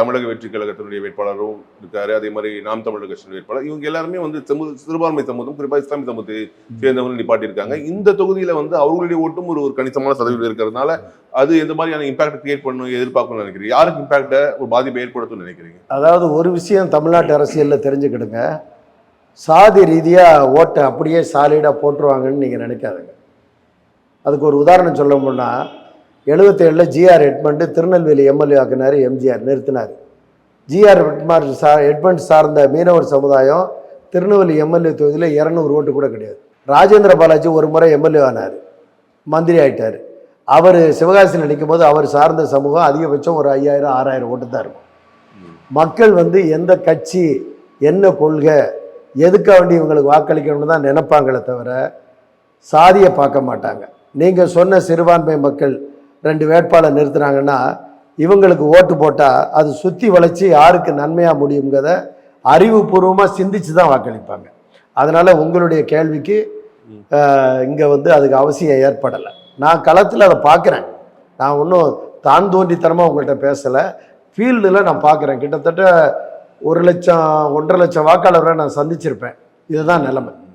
தமிழக வெற்றி கழகத்தினுடைய வேட்பாளரும் இருக்காரு, அதே மாதிரி நாம் தமிழக கட்சியின் வேட்பாளர், இவங்க எல்லாருமே வந்து சிறுபான்மை சமூகம், குறிப்பா இஸ்லாமிய சமூகத்தை சேர்ந்தவங்க நிப்பாட்டியிருக்காங்க. இந்த தொகுதியில வந்து அவர்களுடைய ஓட்டும் ஒரு கணிசமான சதவீதம் இருக்கிறதுனால அது எந்த மாதிரியான இம்பாக்ட் கிரியேட் பண்ணணும் எதிர்பார்க்கணும்னு நினைக்கிறீங்க? யாருக்கு இம்பாக்ட ஒரு பாதிப்பை ஏற்படுத்தும்னு நினைக்கிறீங்க? அதாவது ஒரு விஷயம் தமிழ்நாட்டு அரசியலில் தெரிஞ்சுக்கிடுங்க, சாதி ரீதியா ஓட்டை அப்படியே சாலிடா போட்டுருவாங்கன்னு நீங்க நினைக்காதுங்க. அதுக்கு ஒரு உதாரணம் சொல்லணும்னா 77 ஜிஆர் எட்மண்ட் திருநெல்வேலி எம்எல்ஏ ஆக்கினார், எம்ஜிஆர் நிறுத்தினார். ஜிஆர் எட்மண்ட் சார்ந்த மீனவர் சமுதாயம் திருநெல்வேலி எம்எல்ஏ தொகுதியில் 200 ஓட்டு கூட கிடையாது. ராஜேந்திர பாலாஜி ஒரு முறை எம்எல்ஏ ஆனார், மந்திரி ஆயிட்டார். அவர் சிவகாசியில் நிற்கும் போது அவர் சார்ந்த சமூகம் அதிகபட்சம் ஒரு 5000-6000 ஓட்டு தான் இருக்கும். மக்கள் வந்து எந்த கட்சி என்ன கொள்கை எதுக்காக வேண்டி இவங்களுக்கு வாக்களிக்கணும்னு தான் நினைப்பாங்களே தவிர சாதியை பார்க்க மாட்டாங்க. நீங்கள் சொன்ன சிறுபான்மை மக்கள் 2 வேட்பாளர் நிறுத்துனாங்கன்னா இவங்களுக்கு ஓட்டு போட்டால் அது சுற்றி வளைச்சி யாருக்கு நன்மையாக முடியுங்கிறத அறிவுபூர்வமாக சிந்திச்சு தான் வாக்களிப்பாங்க. அதனால் உங்களுடைய கேள்விக்கு இங்கே வந்து அதுக்கு அவசியம் ஏற்படலை. நான் களத்தில் அதை பார்க்குறேன். நான் ஒன்றும் தான் தோன்றித்தனமாக உங்கள்கிட்ட பேசலை, ஃபீல்டில் நான் பார்க்குறேன். கிட்டத்தட்ட 1 லட்சம் 1.5 லட்சம் வாக்காளரை நான் சந்திச்சிருப்பேன். இதுதான் நிலைமை.